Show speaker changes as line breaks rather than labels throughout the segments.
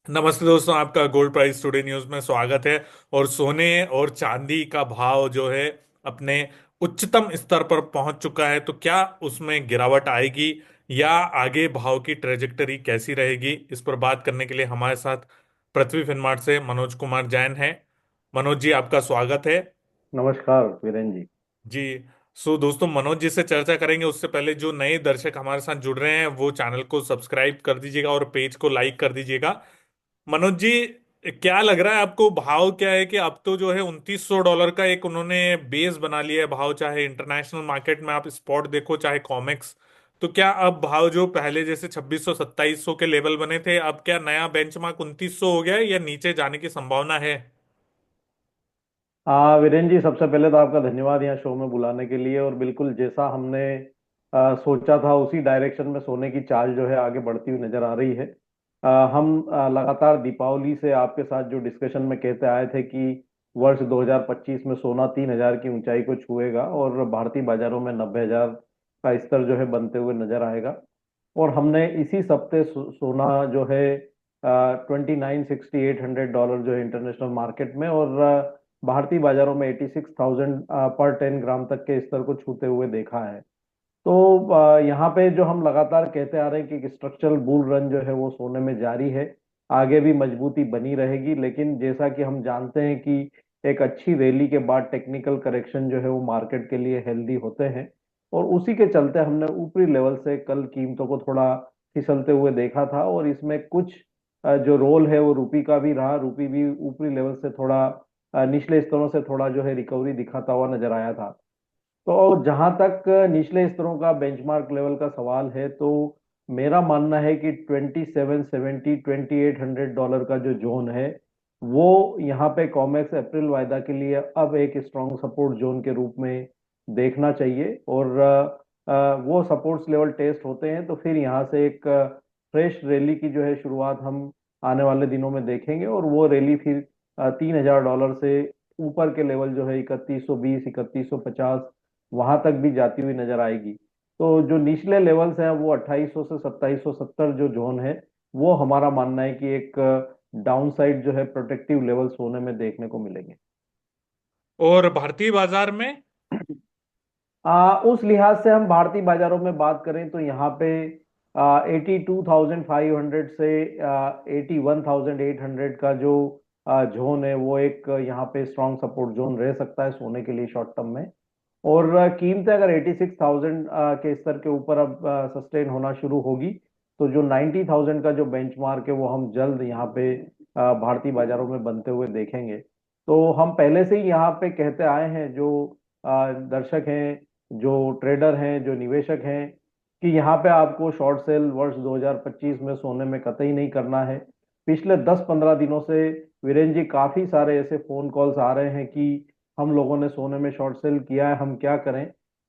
नमस्ते दोस्तों, आपका गोल्ड प्राइस टुडे न्यूज में स्वागत है। और सोने और चांदी का भाव जो है अपने उच्चतम स्तर पर पहुंच चुका है, तो क्या उसमें गिरावट आएगी या आगे भाव की ट्रेजेक्टरी कैसी रहेगी, इस पर बात करने के लिए हमारे साथ पृथ्वी फिनमार्ट से मनोज कुमार जैन है। मनोज जी, आपका स्वागत है।
नमस्कार वीरेन जी।
जी। सो दोस्तों, मनोज जी से चर्चा करेंगे उससे पहले जो नए दर्शक हमारे साथ जुड़ रहे हैं वो चैनल को सब्सक्राइब कर दीजिएगा और पेज को लाइक कर दीजिएगा। मनोज जी, क्या लग रहा है आपको, भाव क्या है कि अब तो जो है $2900 का एक उन्होंने बेस बना लिया है भाव, चाहे इंटरनेशनल मार्केट में आप स्पॉट देखो चाहे कॉमेक्स। तो क्या अब भाव जो पहले जैसे 2600 2700 के लेवल बने थे, अब क्या नया बेंचमार्क 2900 हो गया है या नीचे जाने की संभावना है?
वीरेन जी, सबसे पहले तो आपका धन्यवाद यहाँ शो में बुलाने के लिए। और बिल्कुल जैसा हमने सोचा था उसी डायरेक्शन में सोने की चाल जो है आगे बढ़ती हुई नजर आ रही है। हम लगातार दीपावली से आपके साथ जो डिस्कशन में कहते आए थे कि वर्ष 2025 में सोना 3000 की ऊंचाई को छुएगा और भारतीय बाजारों में 90,000 का स्तर जो है बनते हुए नजर आएगा। और हमने इसी सप्ते सोना जो है 29,6800 जो है इंटरनेशनल मार्केट में, और भारतीय बाजारों में 86,000 पर 10 ग्राम तक के स्तर को छूते हुए देखा है। तो यहाँ पे जो हम लगातार कहते आ रहे हैं कि स्ट्रक्चरल बुल रन जो है वो सोने में जारी है, आगे भी मजबूती बनी रहेगी। लेकिन जैसा कि हम जानते हैं कि एक अच्छी रैली के बाद टेक्निकल करेक्शन जो है वो मार्केट के लिए हेल्दी होते हैं। और उसी के चलते हमने ऊपरी लेवल से कल कीमतों को थोड़ा फिसलते हुए देखा था। और इसमें कुछ जो रोल है वो रूपी का भी रहा। रूपी भी ऊपरी लेवल से थोड़ा निचले स्तरों से थोड़ा जो है रिकवरी दिखाता हुआ नजर आया था। तो जहां तक निचले स्तरों का बेंचमार्क लेवल का सवाल है, तो मेरा मानना है कि 2770 $2800 का जो जोन है वो यहाँ पे कॉमेक्स अप्रैल वायदा के लिए अब एक स्ट्रॉन्ग सपोर्ट जोन के रूप में देखना चाहिए। और वो सपोर्ट्स लेवल टेस्ट होते हैं तो फिर यहाँ से एक फ्रेश रैली की जो है शुरुआत हम आने वाले दिनों में देखेंगे। और वो रैली फिर $3000 से ऊपर के लेवल जो है 3120 3150 वहां तक भी जाती हुई नजर आएगी। तो जो निचले लेवल्स हैं वो 2800 से 2770 जो जोन है, वो हमारा मानना है कि एक डाउन साइड जो है प्रोटेक्टिव लेवल्स होने में देखने को मिलेंगे।
और भारतीय बाजार में?
उस लिहाज से हम भारतीय बाजारों में बात करें तो यहाँ पे 82,500 से 81,800 का जो जोन है वो एक यहाँ पे स्ट्रॉन्ग सपोर्ट जोन रह सकता है सोने के लिए शॉर्ट टर्म में। और कीमतें अगर 86,000 के स्तर के ऊपर अब सस्टेन होना शुरू होगी, तो जो 90,000 का जो बेंचमार्क है वो हम जल्द यहाँ पे भारतीय बाजारों में बनते हुए देखेंगे। तो हम पहले से ही यहाँ पे कहते आए हैं, जो दर्शक हैं, जो ट्रेडर हैं, जो निवेशक हैं, कि यहाँ पे आपको शॉर्ट सेल वर्ष 2025 में सोने में कतई नहीं करना है। पिछले 10-15 दिनों से वीरेन जी काफी सारे ऐसे फोन कॉल्स आ रहे हैं कि हम लोगों ने सोने में शॉर्ट सेल किया है, हम क्या करें।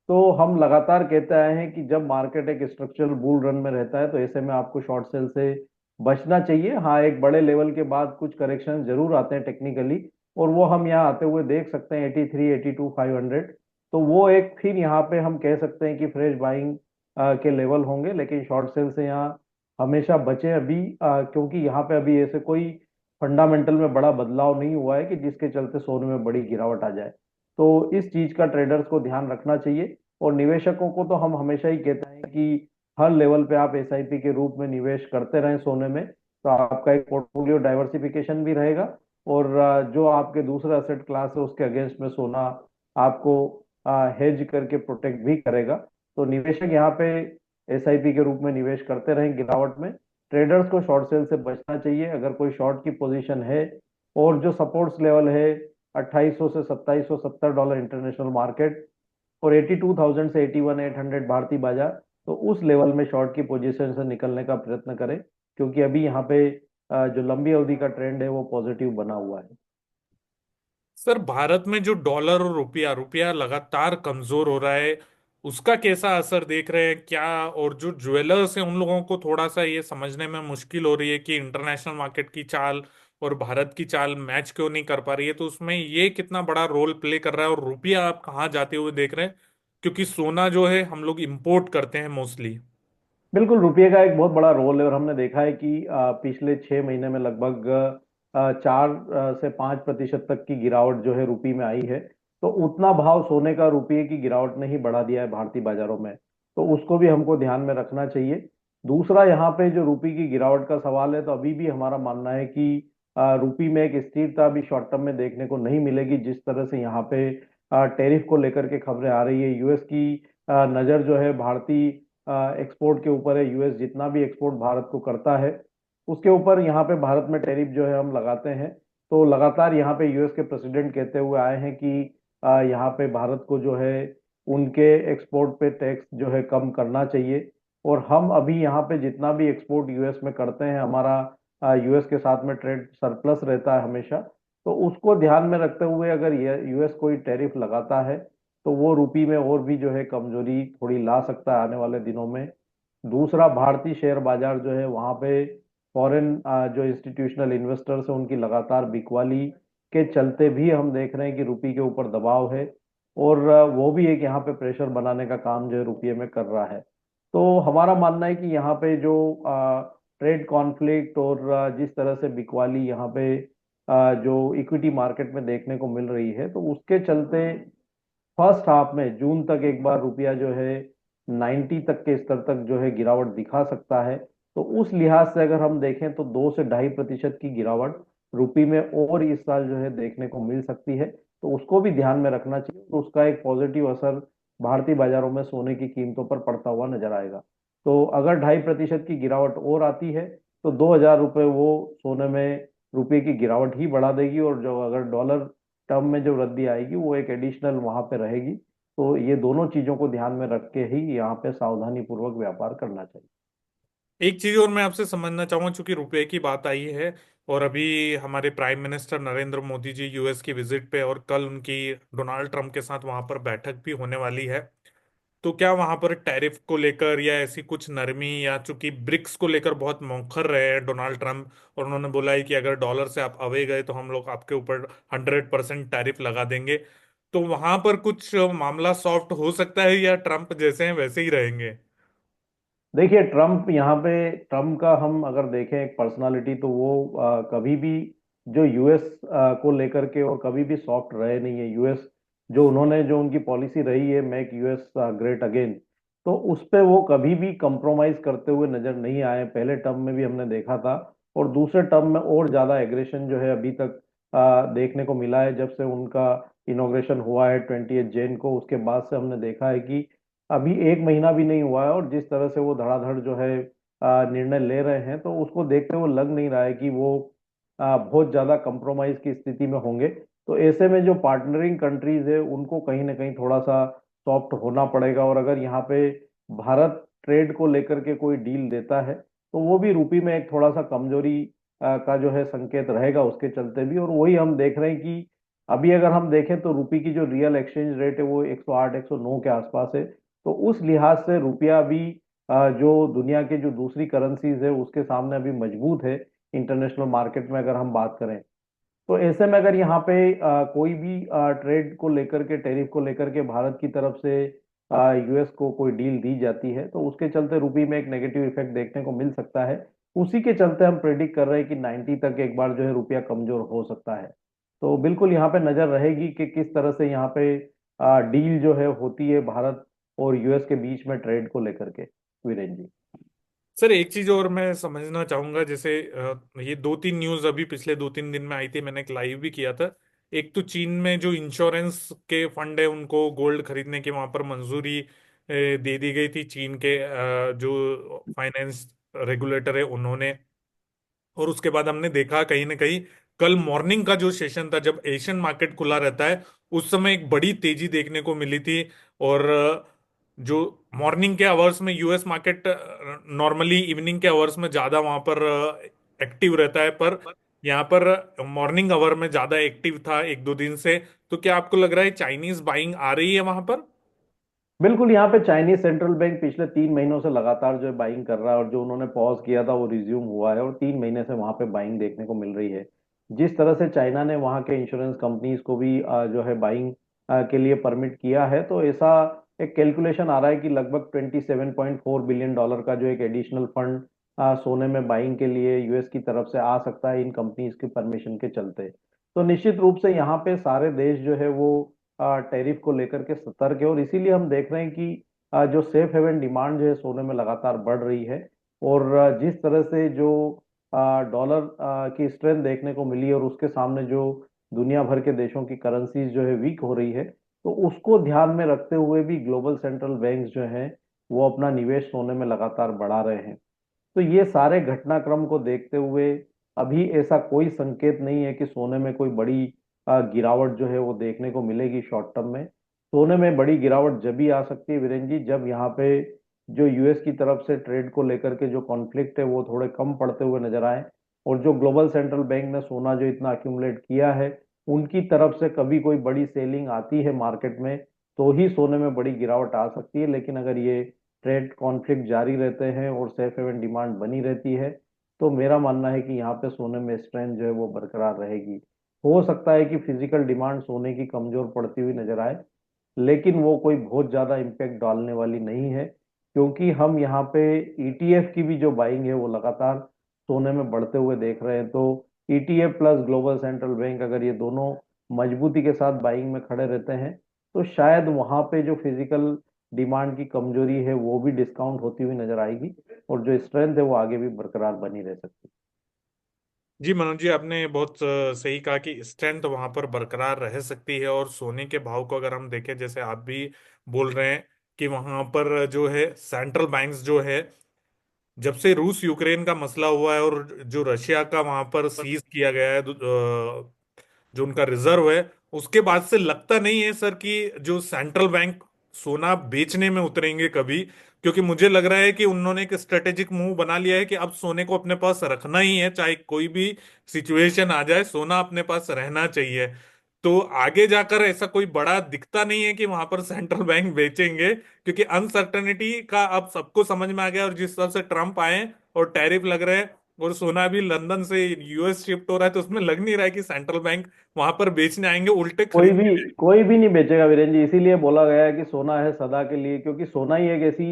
तो हम लगातार कहते आए हैं कि जब मार्केट एक स्ट्रक्चरल बुल रन में रहता है तो ऐसे में आपको शॉर्ट सेल से बचना चाहिए। हाँ, एक बड़े लेवल के बाद कुछ करेक्शन जरूर आते हैं टेक्निकली, और वो हम यहाँ आते हुए देख सकते हैं 83 82 500। तो वो एक फिर यहाँ पे हम कह सकते हैं कि फ्रेश बाइंग के लेवल होंगे। लेकिन शॉर्ट सेल से यहाँ हमेशा बचें अभी, क्योंकि यहाँ पे अभी ऐसे कोई फंडामेंटल में बड़ा बदलाव नहीं हुआ है कि जिसके चलते सोने में बड़ी गिरावट आ जाए। तो इस चीज का ट्रेडर्स को ध्यान रखना चाहिए। और निवेशकों को तो हम हमेशा ही कहते हैं कि हर लेवल पे आप एसआईपी के रूप में निवेश करते रहें सोने में, तो आपका एक पोर्टफोलियो डाइवर्सिफिकेशन भी रहेगा। और जो आपके दूसरे असेट क्लास है उसके अगेंस्ट में सोना आपको हेज करके प्रोटेक्ट भी करेगा। तो निवेशक यहाँ पे एसआईपी के रूप में निवेश करते रहें गिरावट में। ट्रेडर्स को शॉर्ट सेल से बचना चाहिए अगर कोई शॉर्ट की पोजीशन है। और जो सपोर्ट्स लेवल है 2800 से $2770 इंटरनेशनल मार्केट, और 82,000 से 81,800 भारतीय बाजार, तो उस लेवल में शॉर्ट की पोजीशन से निकलने का प्रयत्न करें। क्योंकि अभी यहाँ पे जो लंबी अवधि का ट्रेंड है वो पॉजिटिव बना हुआ है।
सर, भारत में जो डॉलर और रुपया रुपया लगातार कमजोर हो रहा है, उसका कैसा असर देख रहे हैं क्या? और जो ज्वेलर्स हैं उन लोगों को थोड़ा सा ये समझने में मुश्किल हो रही है कि इंटरनेशनल मार्केट की चाल और भारत की चाल मैच क्यों नहीं कर पा रही है, तो उसमें ये कितना बड़ा रोल प्ले कर रहा है और रुपया आप कहाँ जाते हुए देख रहे हैं? क्योंकि सोना जो है हम लोग इंपोर्ट करते हैं मोस्टली।
बिल्कुल, रुपये का एक बहुत बड़ा रोल है और हमने देखा है कि पिछले 6 महीने में लगभग 4 से 5% तक की गिरावट जो है रुपये में आई है। तो उतना भाव सोने का रुपये की गिरावट ने ही बढ़ा दिया है भारतीय बाजारों में। तो उसको भी हमको ध्यान में रखना चाहिए। दूसरा, यहाँ पे जो रुपये की गिरावट का सवाल है, तो अभी भी हमारा मानना है कि रुपये में एक स्थिरता अभी शॉर्ट टर्म में देखने को नहीं मिलेगी। जिस तरह से यहाँ पे टैरिफ को लेकर के खबरें आ रही है, यूएस की नज़र जो है भारतीय एक्सपोर्ट के ऊपर है। यूएस जितना भी एक्सपोर्ट भारत को करता है उसके ऊपर यहाँ पे भारत में टैरिफ जो है हम लगाते हैं। तो लगातार यहाँ पे यूएस के प्रेसिडेंट कहते हुए आए हैं कि यहाँ पे भारत को जो है उनके एक्सपोर्ट पे टैक्स जो है कम करना चाहिए। और हम अभी यहाँ पे जितना भी एक्सपोर्ट यूएस में करते हैं, हमारा यूएस के साथ में ट्रेड सरप्लस रहता है हमेशा। तो उसको ध्यान में रखते हुए अगर यूएस कोई टैरिफ लगाता है तो वो रुपये में और भी जो है कमजोरी थोड़ी ला सकता है आने वाले दिनों में। दूसरा, भारतीय शेयर बाजार जो है वहाँ पे फॉरेन जो इंस्टीट्यूशनल इन्वेस्टर्स हैं उनकी लगातार बिकवाली के चलते भी हम देख रहे हैं कि रुपये के ऊपर दबाव है। और वो भी एक यहाँ पे प्रेशर बनाने का काम जो है रुपये में कर रहा है। तो हमारा मानना है कि यहाँ पे जो ट्रेड कॉन्फ्लिक्ट और जिस तरह से बिकवाली यहाँ पे जो इक्विटी मार्केट में देखने को मिल रही है, तो उसके चलते फर्स्ट हाफ में जून तक एक बार रुपया जो है 90 तक के स्तर तक जो है गिरावट दिखा सकता है। तो उस लिहाज से अगर हम देखें तो 2 से 2.5% की गिरावट रुपये में और इस साल जो है देखने को मिल सकती है। तो उसको भी ध्यान में रखना चाहिए, तो उसका एक पॉजिटिव असर भारतीय बाजारों में सोने की कीमतों पर पड़ता हुआ नजर आएगा। तो अगर 2.5% की गिरावट और आती है तो 2,000 रुपये वो सोने में रुपये की गिरावट ही बढ़ा देगी। और जो अगर डॉलर टर्म में जो वृद्धि आएगी वो एक एडिशनल वहां पे रहेगी। तो ये दोनों चीजों को ध्यान में रख के ही यहाँ पे सावधानी पूर्वक व्यापार करना चाहिए।
एक चीज और मैं आपसे समझना चाहूंगा, चूंकि रुपए की बात आई है और अभी हमारे prime minister Narendra Modi ji US की विजिट पे, और कल उनकी डोनाल्ड ट्रंप के साथ वहां पर बैठक भी होने वाली है। तो क्या वहां पर टैरिफ को लेकर या ऐसी कुछ नरमी, या चूंकि ब्रिक्स को लेकर बहुत मौखर रहे हैं डोनाल्ड ट्रंप, और उन्होंने बोला है कि अगर डॉलर से आप अवे गए तो हम लोग आपके ऊपर 100% टैरिफ लगा देंगे। तो वहां पर कुछ मामला सॉफ्ट हो सकता है, या ट्रंप जैसे हैं वैसे ही रहेंगे?
देखिए, ट्रम्प यहाँ पे, ट्रम्प का हम अगर देखें एक पर्सनालिटी, तो वो कभी भी जो यूएस को लेकर के और कभी भी सॉफ्ट रहे नहीं है। यूएस जो उन्होंने जो उनकी पॉलिसी रही है, मेक यूएस ग्रेट अगेन, तो उस पे वो कभी भी कंप्रोमाइज करते हुए नजर नहीं आए। पहले टर्म में भी हमने देखा था और दूसरे टर्म में और ज्यादा एग्रेशन जो है अभी तक देखने को मिला है। जब से उनका इनॉग्रेशन हुआ है 28 जैन को, उसके बाद से हमने देखा है कि अभी एक महीना भी नहीं हुआ है और जिस तरह से वो धड़ाधड़ जो है निर्णय ले रहे हैं, तो उसको देखते हुए लग नहीं रहा है कि वो बहुत ज्यादा कंप्रोमाइज की स्थिति में होंगे। तो ऐसे में जो पार्टनरिंग कंट्रीज है उनको कहीं ना कहीं थोड़ा सा सॉफ्ट होना पड़ेगा। और अगर यहाँ पे भारत ट्रेड को लेकर के कोई डील देता है तो वो भी रुपये में एक थोड़ा सा कमजोरी का जो है संकेत रहेगा उसके चलते भी। और वही हम देख रहे हैं कि अभी अगर हम देखें तो रुपये की जो रियल एक्सचेंज रेट है वो 108 109 के आसपास है। तो उस लिहाज से रुपया भी जो दुनिया के जो दूसरी करेंसीज है उसके सामने अभी मजबूत है इंटरनेशनल मार्केट में अगर हम बात करें। तो ऐसे में अगर यहाँ पे कोई भी ट्रेड को लेकर के, टैरिफ को लेकर के भारत की तरफ से यूएस को कोई डील दी जाती है तो उसके चलते रुपये में एक नेगेटिव इफेक्ट देखने को मिल सकता है। उसी के चलते हम प्रेडिक्ट कर रहे हैं कि 90 तक एक बार जो है रुपया कमजोर हो सकता है। तो बिल्कुल यहाँ पे नजर रहेगी कि किस तरह से यहाँ पे डील जो है होती है भारत और यूएस के बीच में ट्रेड को लेकर के, वीरेन जी।
सर एक चीज और मैं समझना चाहूंगा, जैसे ये दो तीन न्यूज अभी पिछले 2-3 दिन में आई थी, मैंने एक लाइव भी किया था। एक तो चीन में जो इंश्योरेंस के फंड है उनको गोल्ड खरीदने की वहां पर मंजूरी दे दी गई थी। चीन के जो फाइनेंस रेगुलेटर है उन्होंने। और उसके बाद हमने देखा कहीं ना कहीं कल मॉर्निंग का जो सेशन था, जब एशियन मार्केट खुला रहता है, उस समय एक बड़ी तेजी देखने को मिली थी। और जो मॉर्निंग के आवर्स में यूएस मार्केट नॉर्मली इवनिंग के आवर्स में ज्यादा वहां पर एक्टिव रहता है, पर यहाँ पर मॉर्निंग आवर में ज्यादा एक्टिव था 1-2 दिन से। तो क्या आपको लग रहा है चाइनीज बाइंग आ रही है वहां पर?
बिल्कुल, यहाँ पे चाइनीज सेंट्रल बैंक पिछले 3 महीनों से लगातार जो है बाइंग कर रहा है और जो उन्होंने पॉज किया था वो रिज्यूम हुआ है और 3 महीने से वहां पे बाइंग देखने को मिल रही है। जिस तरह से चाइना ने वहां के इंश्योरेंस कंपनीज को भी जो है बाइंग के लिए परमिट किया है, तो ऐसा एक कैलकुलेशन आ रहा है कि लगभग $27.4 बिलियन का जो एक एडिशनल फंड सोने में बाइंग के लिए यूएस की तरफ से आ सकता है इन कंपनीज की परमिशन के चलते। तो निश्चित रूप से यहाँ पे सारे देश जो है वो टैरिफ को लेकर के सतर्क है, और इसीलिए हम देख रहे हैं कि जो सेफ हेवन डिमांड जो है सोने में लगातार बढ़ रही है। और जिस तरह से जो डॉलर की स्ट्रेंथ देखने को मिली और उसके सामने जो दुनिया भर के देशों की करेंसीज जो है वीक हो रही है, तो उसको ध्यान में रखते हुए भी ग्लोबल सेंट्रल बैंक्स जो हैं वो अपना निवेश सोने में लगातार बढ़ा रहे हैं। तो ये सारे घटनाक्रम को देखते हुए अभी ऐसा कोई संकेत नहीं है कि सोने में कोई बड़ी गिरावट जो है वो देखने को मिलेगी शॉर्ट टर्म में। सोने में बड़ी गिरावट जब भी आ सकती है वीरेन जी, जब यहाँ पे जो यूएस की तरफ से ट्रेड को लेकर के जो कॉन्फ्लिक्ट है वो थोड़े कम पड़ते हुए नजर आए, और जो ग्लोबल सेंट्रल बैंक ने सोना जो इतना अक्यूमुलेट किया है उनकी तरफ से कभी कोई बड़ी सेलिंग आती है मार्केट में, तो ही सोने में बड़ी गिरावट आ सकती है। लेकिन अगर ये ट्रेड कॉन्फ्लिक्ट जारी रहते हैं और सेफ हेवन डिमांड बनी रहती है, तो मेरा मानना है कि यहाँ पे सोने में स्ट्रेंथ जो है वो बरकरार रहेगी। हो सकता है कि फिजिकल डिमांड सोने की कमजोर पड़ती हुई नजर आए, लेकिन वो कोई बहुत ज्यादा इम्पैक्ट डालने वाली नहीं है, क्योंकि हम यहाँ पे ईटीएफ की भी जो बाइंग है वो लगातार सोने में बढ़ते हुए देख रहे हैं। तो ETF plus global central bank अगर ये दोनों मजबूती के साथ बाइंग में खड़े रहते हैं, तो शायद वहां पे जो फिजिकल डिमांड की कमजोरी है वो भी डिस्काउंट होती हुई नजर आएगी, और जो स्ट्रेंथ है वो आगे भी बरकरार बनी रह सकती
जी मनोज जी, आपने बहुत सही कहा कि स्ट्रेंथ वहां पर बरकरार रह सकती है। और सोने के भाव को अगर हम देखें, जैसे आप भी बोल रहे हैं कि वहां पर जो है सेंट्रल बैंक्स जो है, जब से रूस यूक्रेन का मसला हुआ है और जो रशिया का वहां पर
है।
सीज किया गया है, जो उनका रिजर्व है, उसके बाद से लगता नहीं है सर कि जो सेंट्रल बैंक सोना बेचने में उतरेंगे कभी। क्योंकि मुझे लग रहा है कि उन्होंने एक स्ट्रेटेजिक मूव बना लिया है कि अब सोने को अपने पास रखना ही है, चाहे कोई भी सिचुएशन आ जाए, सोना अपने पास रहना चाहिए। तो आगे जाकर ऐसा कोई बड़ा दिखता नहीं है कि वहां पर सेंट्रल बैंक बेचेंगे, क्योंकि अनसर्टेनिटी का अब सबको समझ में आ गया। और जिस हिसाब से ट्रम्प आए और टैरिफ लग रहे हैं और सोना भी लंदन से यूएस शिफ्ट हो रहा है, तो उसमें लग नहीं रहा है कि सेंट्रल बैंक वहां पर बेचने आएंगे, उल्टे
कोई
खरीद।
भी कोई भी नहीं बेचेगा वीरेंद्र जी, इसीलिए बोला गया है कि सोना है सदा के लिए, क्योंकि सोना ही एक ऐसी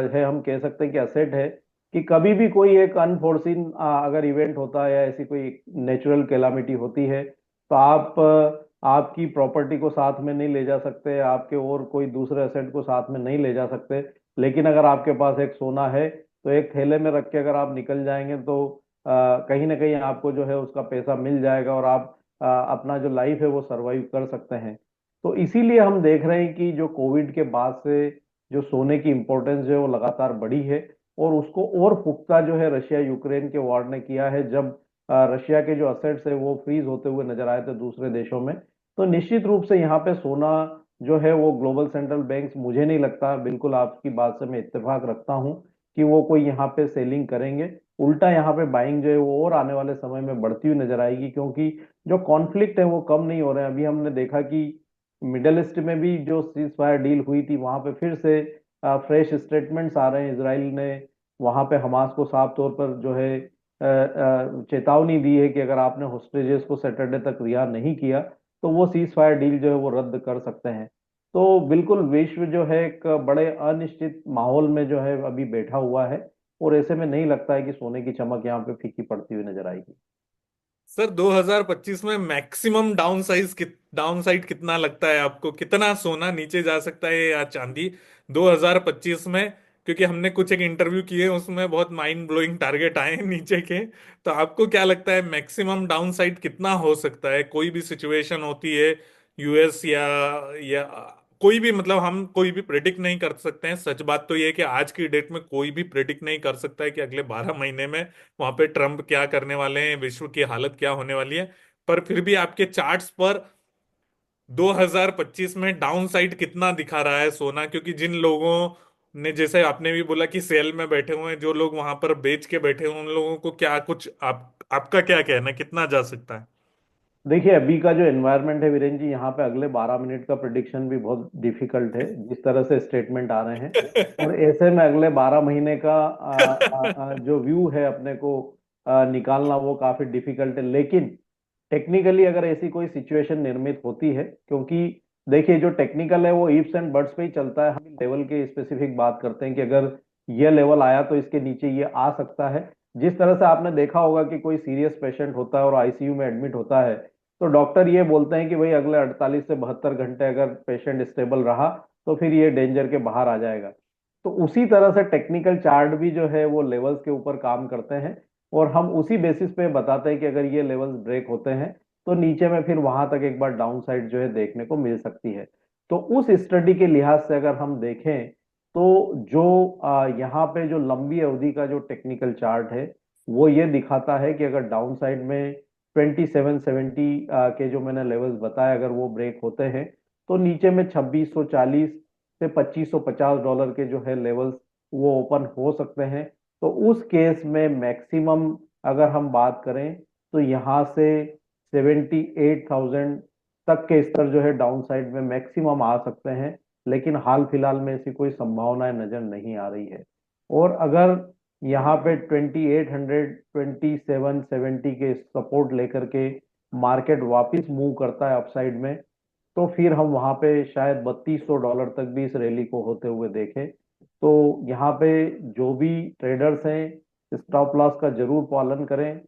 है, हम कह सकते हैं कि असेट है कि कभी भी कोई एक अनफोर्सीन अगर इवेंट होता है या ऐसी कोई नेचुरल कैलामिटी होती है, तो आप आपकी प्रॉपर्टी को साथ में नहीं ले जा सकते, आपके और कोई दूसरे असेट को साथ में नहीं ले जा सकते। लेकिन अगर आपके पास एक सोना है, तो एक थैले में रख के अगर आप निकल जाएंगे तो कहीं ना कहीं आपको जो है उसका पैसा मिल जाएगा, और आप अपना जो लाइफ है वो सरवाइव कर सकते हैं। तो इसीलिए हम देख रहे हैं कि जो कोविड के बाद से जो सोने की इम्पोर्टेंस जो है वो लगातार बढ़ी है, और उसको और पुख्ता जो है रशिया यूक्रेन के वॉर ने किया है, जब रशिया के जो असेट्स है वो फ्रीज होते हुए नजर आए थे दूसरे देशों में। तो निश्चित रूप से यहाँ पे सोना जो है वो ग्लोबल सेंट्रल बैंक्स, मुझे नहीं लगता, बिल्कुल आपकी बात से मैं इत्तेफाक रखता हूँ कि वो कोई यहाँ पे सेलिंग करेंगे। उल्टा यहाँ पे बाइंग जो है वो और आने वाले समय में बढ़ती हुई नजर आएगी, क्योंकि जो कॉन्फ्लिक्ट है वो कम नहीं हो रहे हैं। अभी हमने देखा कि मिडल ईस्ट में भी जो सीज फायर डील हुई थी वहां पे फिर से फ्रेश स्टेटमेंट्स आ रहे हैं। इसराइल ने वहां पे हमास को साफ तौर पर जो है चेतावनी दी है कि अगर आपने होस्टेजेस को सैटरडे तक रिहा नहीं किया, तो वो सीज फायर डील जो है वो रद्द कर सकते हैं। तो बिल्कुल विश्व जो है एक बड़े अनिश्चित माहौल में जो है अभी बैठा हुआ है, और ऐसे में नहीं लगता है कि सोने की चमक यहाँ पे फीकी पड़ती हुई नजर आएगी।
सर 2025 में मैक्सिमम डाउन साइड कितना लगता है आपको? कितना सोना नीचे जा सकता है या चांदी 2025 में? क्योंकि हमने कुछ एक इंटरव्यू किए, उसमें बहुत माइंड ब्लोइंग टारगेट आए हैं नीचे के। तो आपको क्या लगता है मैक्सिमम डाउन साइड कितना हो सकता है? कोई भी सिचुएशन होती है यूएस या कोई भी, मतलब हम कोई भी प्रेडिक्ट नहीं कर सकते हैं। सच बात तो ये है कि आज की डेट में कोई भी प्रेडिक्ट नहीं कर सकता है कि अगले 12 महीने में वहां पे ट्रम्प क्या करने वाले हैं, विश्व की हालत क्या होने वाली है। पर फिर भी आपके चार्ट्स पर 2025 में डाउन साइड कितना दिखा रहा है सोना? क्योंकि जिन लोगों ने, जैसे आपने भी बोला कि सेल में बैठे हुए हैं, जो लोग वहां पर बेच के बैठे हुए हैं, उन लोगों को क्या कुछ आपका क्या कहना है, कितना जा सकता है?
देखिए, अभी का जो एनवायरनमेंट है वीरेंद्र जी, यहाँ पे अगले 12 मिनट का प्रिडिक्शन भी बहुत डिफिकल्ट है, जिस तरह से स्टेटमेंट आ रहे हैं। और ऐसे में अगले 12 महीने का जो व्यू है अपने को निकालना वो काफी डिफिकल्ट है। लेकिन टेक्निकली अगर ऐसी कोई सिचुएशन निर्मित होती है, क्योंकि देखिए जो टेक्निकल है वो ईफ्स एंड बट्स पे ही चलता है। हम लेवल के स्पेसिफिक बात करते हैं कि अगर ये लेवल आया तो इसके नीचे ये आ सकता है। जिस तरह से आपने देखा होगा कि कोई सीरियस पेशेंट होता है और आईसीयू में एडमिट होता है, तो डॉक्टर ये बोलते हैं कि भाई अगले 48 से 72 घंटे अगर पेशेंट स्टेबल रहा तो फिर ये डेंजर के बाहर आ जाएगा। तो उसी तरह से टेक्निकल चार्ट भी जो है वो लेवल्स के ऊपर काम करते हैं, और हम उसी बेसिस पे बताते हैं कि अगर ये लेवल्स ब्रेक होते हैं तो नीचे में फिर वहां तक एक बार डाउन साइड जो है देखने को मिल सकती है। तो उस स्टडी के लिहाज से अगर हम देखें तो जो यहाँ पे जो लंबी अवधि का जो टेक्निकल चार्ट है वो ये दिखाता है कि अगर डाउन साइड में 2770 के जो मैंने लेवल्स बताए अगर वो ब्रेक होते हैं तो नीचे में 2640 से $2550 के जो है लेवल्स वो ओपन हो सकते हैं। तो उस केस में मैक्सिमम अगर हम बात करें तो यहाँ से 78,000 तक के स्तर जो है डाउन साइड में मैक्सिमम आ सकते हैं। लेकिन हाल फिलहाल में ऐसी कोई संभावनाएं नजर नहीं आ रही है। और अगर यहाँ पे 2800 2770 के सपोर्ट लेकर के मार्केट वापस मूव करता है अपसाइड में, तो फिर हम वहां पे शायद $3200 तक भी इस रैली को होते हुए देखें। तो यहाँ पे जो भी ट्रेडर्स हैं स्टॉप लॉस का जरूर पालन करें,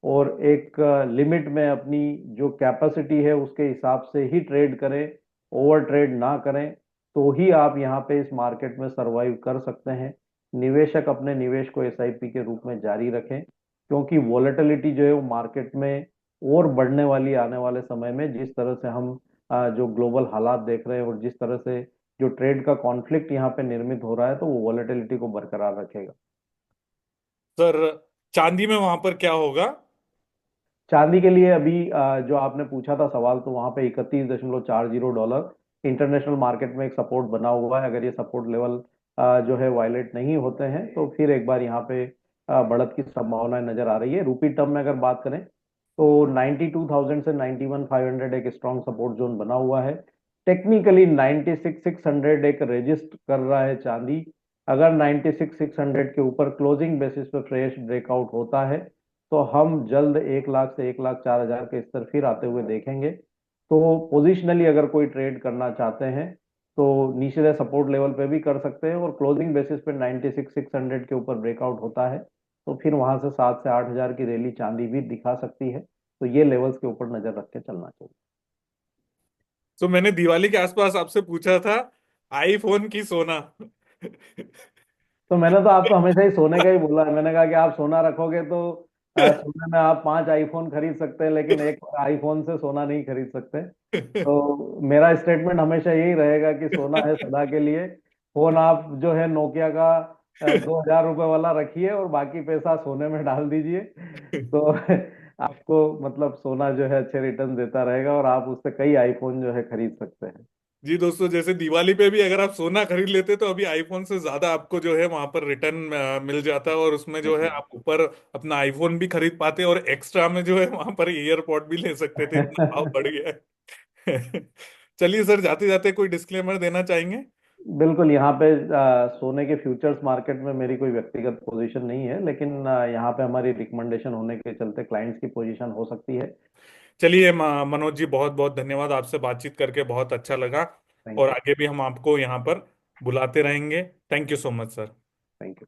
और एक लिमिट में अपनी जो कैपेसिटी है उसके हिसाब से ही ट्रेड करें, ओवर ट्रेड ना करें। तो ही आप यहाँ पे इस मार्केट में सरवाइव कर सकते हैं। निवेशक अपने निवेश को एसआईपी के रूप में जारी रखें, क्योंकि वॉलेटिलिटी जो है वो मार्केट में और बढ़ने वाली आने वाले समय में। जिस तरह से हम जो ग्लोबल हालात देख रहे हैं और जिस तरह से जो ट्रेड का कॉन्फ्लिक्ट यहाँ पे निर्मित हो रहा है, तो वो वॉलेटिलिटी को बरकरार रखेगा।
सर चांदी में वहां पर क्या होगा?
चांदी के लिए अभी जो आपने पूछा था सवाल, तो वहां पे $31.40 इंटरनेशनल मार्केट में एक सपोर्ट बना हुआ है। अगर ये सपोर्ट लेवल जो है वायलेट नहीं होते हैं तो फिर एक बार यहाँ पे बढ़त की संभावनाएं नजर आ रही है। रूपी टर्म में अगर बात करें तो 92,000 से 91,500 एक स्ट्रॉन्ग सपोर्ट जोन बना हुआ है। टेक्निकली 96,600 एक रेजिस्ट कर रहा है चांदी। अगर 96,600 के ऊपर क्लोजिंग बेसिस पे फ्रेश ब्रेकआउट होता है तो हम जल्द 1 लाख से 1,04,000 के स्तर फिर आते हुए देखेंगे। तो पोजिशनली अगर कोई ट्रेड करना चाहते हैं तो निचले सपोर्ट लेवल पे भी कर सकते हैं, और क्लोजिंग बेसिस पे 96,600 के ऊपर ब्रेकआउट होता है तो फिर वहां से 7 से 8 हजार की रैली चांदी भी दिखा सकती है। तो ये लेवल्स के ऊपर नजर रख के चलना चाहिए।
तो मैंने दिवाली के आसपास आपसे पूछा था आईफोन की सोना।
तो मैंने तो आपको हमेशा ही सोने का ही बोला है। मैंने कहा कि आप सोना रखोगे तो सोने में आप 5 आईफोन खरीद सकते हैं, लेकिन एक आईफोन से सोना नहीं खरीद सकते। तो मेरा स्टेटमेंट हमेशा यही रहेगा कि सोना है सदा के लिए। फोन आप जो है नोकिया का 2,000 रुपये वाला रखिए और बाकी पैसा सोने में डाल दीजिए। तो आपको मतलब सोना जो है अच्छे रिटर्न देता रहेगा और आप उससे कई आईफोन जो है खरीद सकते हैं।
जी दोस्तों, जैसे दिवाली पे भी अगर आप सोना खरीद लेते तो अभी आईफोन से ज्यादा आपको जो है वहां पर रिटर्न मिल जाता है, और उसमें जो है आप ऊपर अपना आईफोन भी खरीद पाते और एक्स्ट्रा में जो है वहां पर ईयरपॉड भी ले सकते थे, इतना भाव बढ़ गया है। चलिए सर, जाते जाते कोई डिस्क्लेमर देना चाहेंगे?
बिल्कुल। यहाँ पे सोने के फ्यूचर्स मार्केट में मेरी कोई व्यक्तिगत पोजीशन नहीं है, लेकिन यहाँ पे हमारी रिकमेंडेशन होने के चलते क्लाइंट्स की पोजीशन हो सकती है।
चलिए मनोज जी, बहुत बहुत धन्यवाद, आपसे बातचीत करके बहुत अच्छा लगा।
थैंक
और
यू।
आगे भी हम आपको यहाँ पर बुलाते रहेंगे। Thank you so much sir.
Thank you.